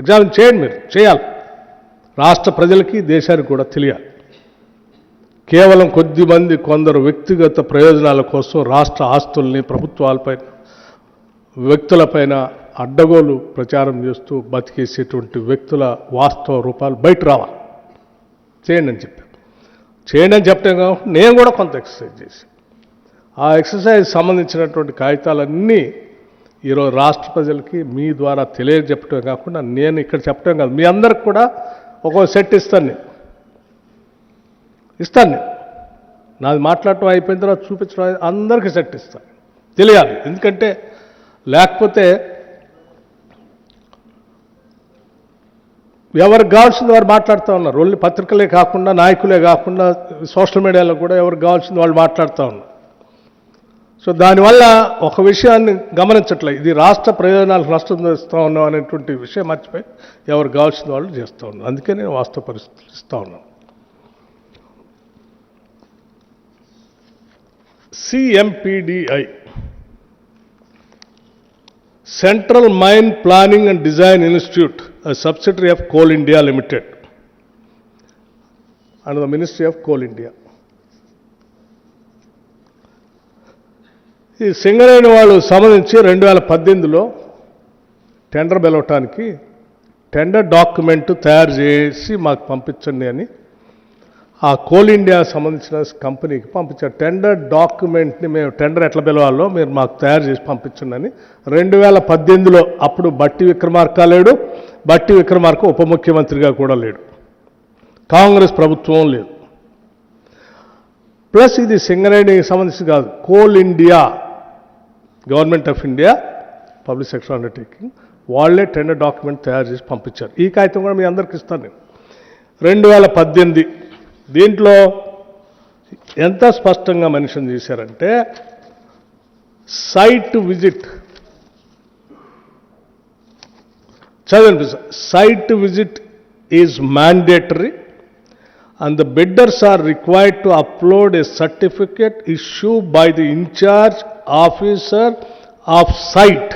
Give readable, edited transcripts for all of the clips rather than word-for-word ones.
Examine చేయండి, మీరు చేయాలి. రాష్ట్ర ప్రజలకి దేశానికి కూడా తెలియాలి. కేవలం కొద్దిమంది కొందరు వ్యక్తిగత ప్రయోజనాల కోసం రాష్ట్ర ఆస్తుల్ని ప్రభుత్వాలపైన వ్యక్తులపైన అడ్డగోలు ప్రచారం చేస్తూ బతికేసేటువంటి వ్యక్తుల వాస్తవ రూపాలు బయట రావాలి. చేయండి అని చెప్పాను. చేయండి అని చెప్పడం కాబట్టి నేను కూడా కొంత ఎక్సర్సైజ్ చేసి ఆ ఎక్సర్సైజ్ సంబంధించినటువంటి కాగితాలన్నీ ఈరోజు రాష్ట్ర ప్రజలకి మీ ద్వారా తెలియజెప్పటమే కాకుండా నేను ఇక్కడ చెప్పడం కాదు, మీ అందరికి కూడా ఒక్కో సెట్ ఇస్తాను. నాది మాట్లాడటం అయిపోయిన తర్వాత చూపించడం అందరికీ సెట్ ఇస్తాను, తెలియాలి. ఎందుకంటే లేకపోతే ఎవరికి కావాల్సింది వారు మాట్లాడుతూ ఉన్నారు. ఓన్లీ పత్రికలే కాకుండా, నాయకులే కాకుండా, సోషల్ మీడియాలో కూడా ఎవరికి కావాల్సింది వాళ్ళు మాట్లాడుతూ ఉన్నారు. సో దానివల్ల ఒక విషయాన్ని గమనించట్లేదు, ఇది రాష్ట్ర ప్రయోజనాలకు నష్టం చేస్తూ ఉన్నాం అనేటువంటి విషయం మర్చిపోయి ఎవరు కావాల్సిన వాళ్ళు చేస్తూ ఉన్నారు. అందుకే నేను వాస్తవ పరిస్థితులు ఇస్తూ ఉన్నాను. CMPDI, Central Mine Planning and Design Institute, a subsidiary of Coal India Limited, under the Ministry of Coal India. ఈ సింగరేణి వాళ్ళు సంబంధించి 2018లో టెండర్ పిలవటానికి టెండర్ డాక్యుమెంట్ తయారు చేసి మాకు పంపించండి అని ఆ కోల్ ఇండియా సంబంధించిన కంపెనీకి పంపించారు. టెండర్ డాక్యుమెంట్ని మేము టెండర్ ఎట్లా పిలవాలో మీరు మాకు తయారు చేసి పంపించండి అని 2018లో. అప్పుడు బట్టి విక్రమార్క లేడు, బట్టి విక్రమార్క ఉప ముఖ్యమంత్రిగా కూడా లేడు, కాంగ్రెస్ ప్రభుత్వం లేదు. ప్లస్ ఇది సింగరేణికి సంబంధించి కాదు, coal India, government of India public sector undertaking, వాళ్ళే టెండర్ డాక్యుమెంట్ తయారు చేసి పంపించారు. ఈ కాగితం కూడా మీ అందరికి ఇస్తాను నేను. 2018 దీంట్లో ఎంత స్పష్టంగా మెన్షన్ చేశారంటే, సైట్ విజిట్, చదవండి, site visit is mandatory and the bidders are required to upload a certificate issued by the incharge officer of site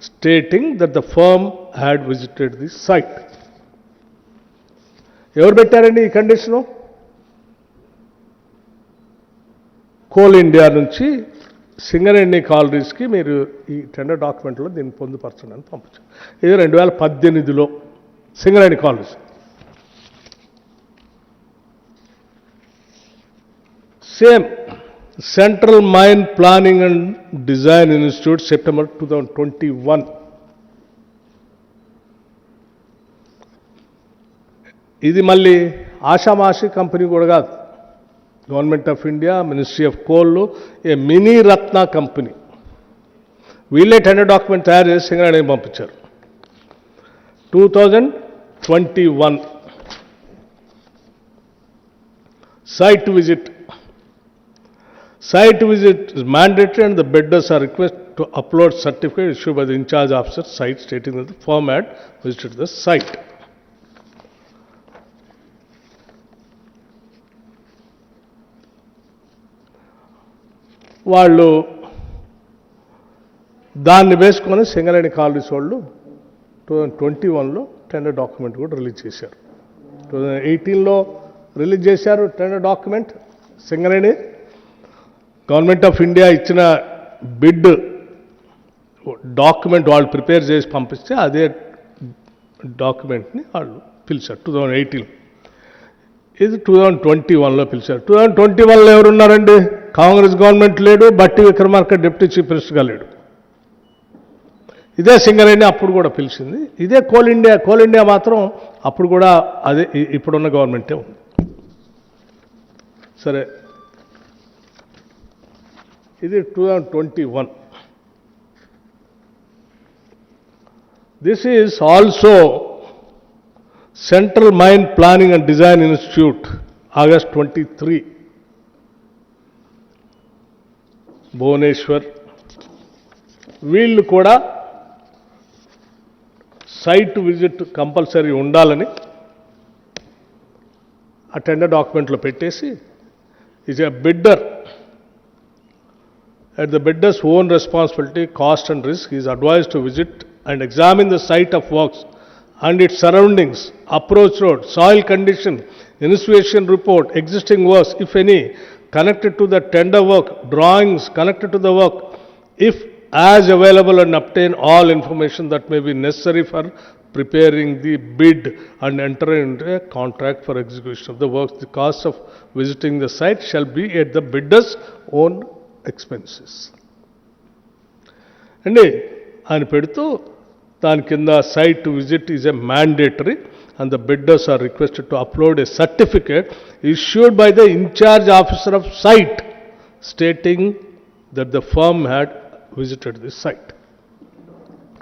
stating that the firm had visited the site. ఎవరు పెట్టారండి ఈ condition? Coal India నుంచి సింగరేణి కాలరీస్కి మీరు ఈ tender డాక్యుమెంట్లో దీన్ని పొందుపరచండి అని పంపించారు. ఇది 2018లో Singareni collieries. Same central mine planning and design institute September 2021. ఇది మళ్ళీ ఆషామాషి కంపెనీ కూడా కాదు, government of India, ministry of coal, a mini ratna company. వీళ్ళే టెండర్ డాక్యుమెంట్ తయారు చేసి సింగరేణికి పంపించారు. 2021 site visit. Site visit is mandatory and the bidders are requested to upload certificate issued by the in-charge officer site stating that the firm had visited the site. వాళ్ళు దాన్ని వేసుకొని Singareni collieries వాళ్ళు 2021లో tender document కూడా release చేశారు. 2018లో release చేశారు tender document. Singareni government of India ఇచ్చిన bid document వాళ్ళు prepare చేసి పంపిస్తే అదే డాక్యుమెంట్ని వాళ్ళు పిలిచారు 2018. ఇది 2021లో పిలిచారు. 2021లో ఎవరున్నారండి? కాంగ్రెస్ గవర్నమెంట్ లేడు, బట్టి విక్రమార్క డిప్యూటీ చీఫ్ మినిస్టర్గా లేడు. ఇదే సింగరేణి అప్పుడు కూడా పిలిచింది. ఇదే కోల్ ఇండియా. కోల్ ఇండియా మాత్రం అప్పుడు కూడా అదే ఇప్పుడున్న గవర్నమెంటే ఉంది. సరే, ఇది 2021. This is also Central Mine Planning and Design Institute, August 23, Bhubaneswar. వీళ్ళు కూడా సైట్ విజిట్ కంపల్సరీ ఉండాలని ఆ టెండర్ డాక్యుమెంట్లో పెట్టేసి, is a bidder at the bidder's own responsibility, cost and risk, he is advised to visit and examine the site of works and its surroundings, approach road, soil condition, inspection report, existing works, if any, connected to the tender work, drawings connected to the work, if as available, and obtain all information that may be necessary for preparing the bid and enter into a contract for execution of the works. The cost of visiting the site shall be at the bidder's own expenses. అండి ఆయన పెడుతూ దాని కింద site visit is a mandatory and the bidders are requested to upload a certificate issued by the in-charge officer of site stating that the firm had visited the site.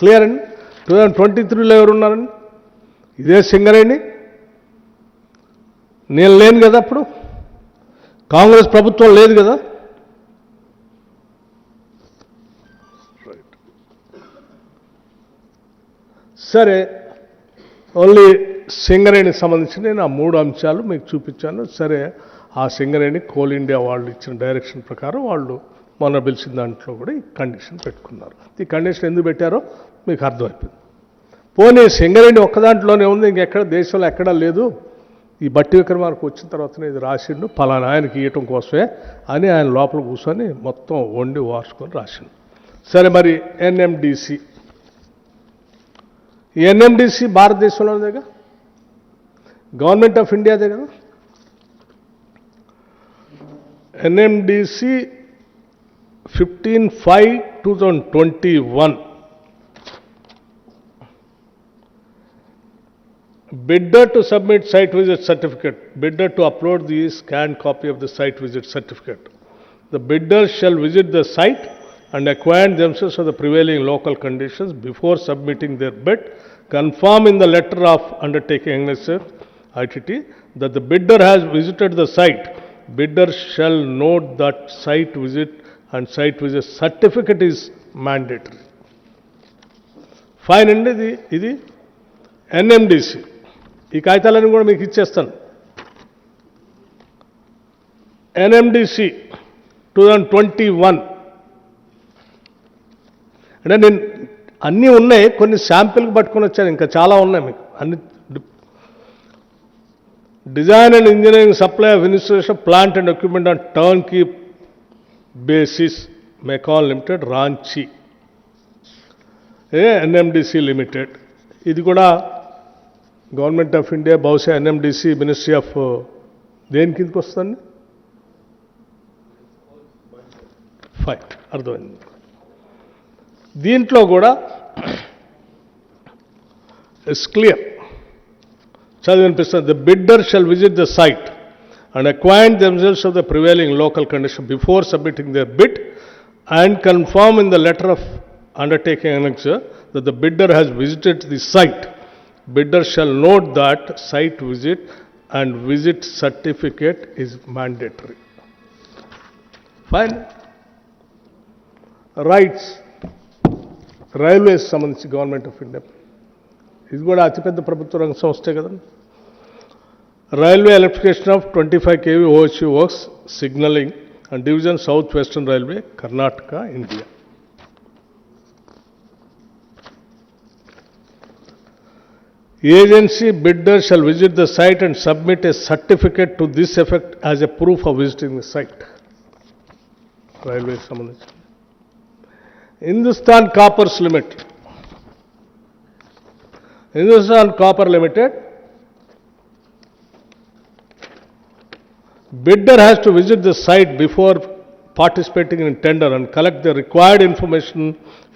Clear అండి? 2023లో ఎవరున్నారండి? ఇదే సింగరేణి. నేను లేను కదా అప్పుడు, కాంగ్రెస్ ప్రభుత్వం లేదు కదా. సరే, ఓన్లీ సింగరేణికి సంబంధించి నేను ఆ 3 అంశాలు మీకు చూపించాను. సరే, ఆ సింగరేణి కోల్ ఇండియా వాళ్ళు ఇచ్చిన డైరెక్షన్ ప్రకారం వాళ్ళు మొన్న పిలిచిన దాంట్లో కూడా ఈ కండిషన్ పెట్టుకున్నారు. ఈ కండిషన్ ఎందుకు పెట్టారో మీకు అర్థమైపోయింది. పోనీ సింగరేణి ఒక్క దాంట్లోనే ఉంది, ఇంకెక్కడ దేశంలో ఎక్కడా లేదు. ఈ బట్టి విక్రమార్కు వచ్చిన తర్వాతనే ఇది రాసిండు, పలానా ఆయనకి ఇవ్వటం కోసమే అని ఆయన లోపల కూర్చొని మొత్తం వండి వార్చుకొని రాసిండు. సరే, మరి ఎన్ఎండిసి, ఎన్ఎండిసి భారతదేశంలోనేగా, గవర్నమెంట్ ఆఫ్ ఇండియాదే కదా. NMDC 15/5/2021 bidder to submit site visit certificate, bidder to upload the scanned copy of the site visit certificate. The bidders shall visit the site and acquaint themselves with the prevailing local conditions before submitting their bid, confirm in the letter of undertaking ITT that the bidder has visited the site. Bidder shall note that site visit and site visit certificate is mandatory. Fine అండి. ఇది NMDC. ఈ కాగితాలను కూడా మీకు ఇచ్చేస్తాను. NMDC 2021 అంటే నేను అన్నీ ఉన్నాయి, కొన్ని శాంపిల్కి పట్టుకొని వచ్చాను, ఇంకా చాలా ఉన్నాయి మీకు అన్ని. Design and engineering supply of installation plant and equipment on turnkey basis MECON limited Ranchi, NMDC limited. ఇది కూడా గవర్నమెంట్ ఆఫ్ ఇండియా, బహుశా ఎన్ఎండిసి మినిస్ట్రీ ఆఫ్ దేని కిందకి వస్తుంది? ఫైన్, అర్థమైంది. దీంట్లో కూడా ఇట్స్ క్లియర్, చదివినిపిస్తుంది. The bidder shall visit the site and acquaint themselves of the prevailing local condition before submitting their bid and confirm in the letter of undertaking annexure that the bidder has visited the site. Bidder shall note that site visit and visit certificate is mandatory. Fine. Rights. Railways సంబంధించి government of India, ఇది కూడా అతిపెద్ద ప్రభుత్వ రంగ సంస్థే కదండి. Railway electrification of 25 kV OHV works, signaling and division South Western Railway, Karnataka, India. Agency bidder shall visit the site and submit a certificate to this effect as a proof of visiting the site. Railway సంబంధించి. Hindustan Coppers Limited. Hindustan Copper Limited, bidder has to visit the site before participating in tender and collect the required information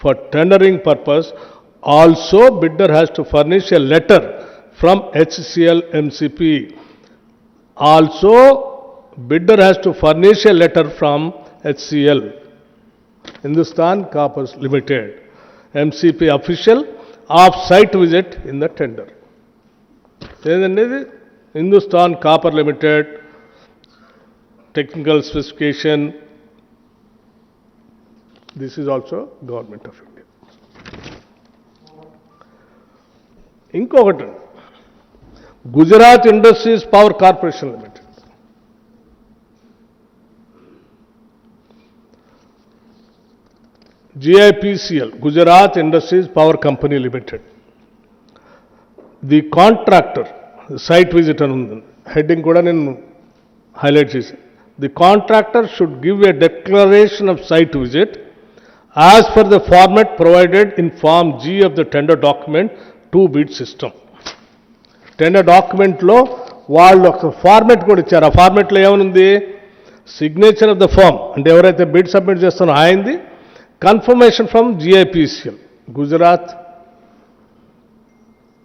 for tendering purpose. Also, bidder has to furnish a letter from HCL MCP. Also, bidder has to furnish a letter from HCL, Hindustan Coppers Limited, MCP official of site visit in the tender. Hindustan Copper Limited, technical specification, this is also Government of India. ఇంకొకటి, Gujarat industries power corporation limited, GIPCL, Gujarat Industries Power Company Limited. The contractor site visit అని ఉంది, heading కూడా నేను highlight చేశాను. The contractor should give a declaration of site visit as per the format provided in form G of the tender document to bid system. Tender డాక్యుమెంట్లో వాళ్ళు ఒక format కూడా ఇచ్చారు. ఆ ఫార్మాట్లో ఏమనుంది? సిగ్నేచర్ ఆఫ్ ద ఫార్మ్, అంటే ఎవరైతే బిడ్ సబ్మిట్ చేస్తారో ఆయనది, confirmation from GIPCL, Gujarat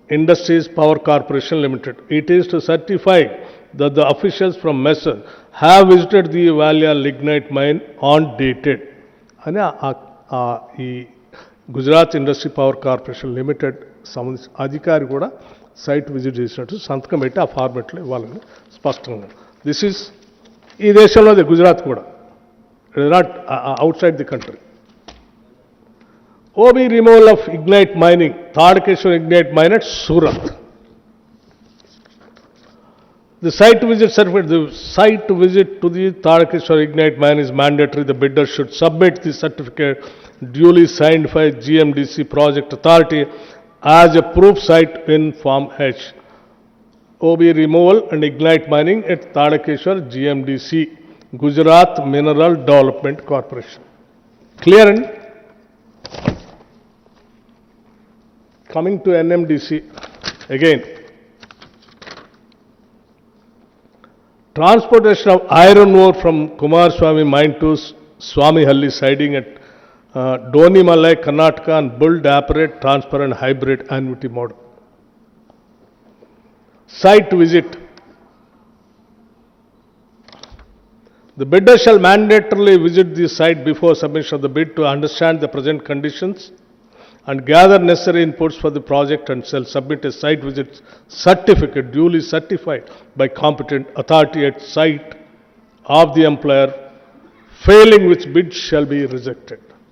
Industries Power Corporation Limited. It is to certify that the officials from MESSER have visited the Valia lignite mine on dated. అని ఈ Gujarat industry power corporation limited సంబంధించిన అధికారి కూడా site visit చేసినట్టు సంతకం పెట్టి ఆ ఫార్మెట్లో ఇవ్వాలని స్పష్టంగా. దిస్ ఈజ్ ఈ దేశంలోది, గుజరాత్ కూడా, it is not out side the country. OB removal of ignite mining, Tadakeshwar ignite mine at Surat. The site visit certificate, the site visit to the Tadakeshwar ignite mine is mandatory. The bidder should submit the certificate duly signed by GMDC project authority as a proof site in Form H. OB removal and ignite mining at Tadakeshwar GMDC, Gujarat Mineral Development Corporation. Clear? And coming to NMDC, again, transportation of iron ore from Kumaraswamy mine to Swamihalli siding at Donimalai, Karnataka, and build, operate, transfer and hybrid annuity model. Site visit. The bidder shall mandatorily visit the site before submission of the bid to understand the present conditions and gather necessary inputs for the project, and shall submit a site visit certificate duly certified by competent authority at site of the employer, failing which bid shall be rejected.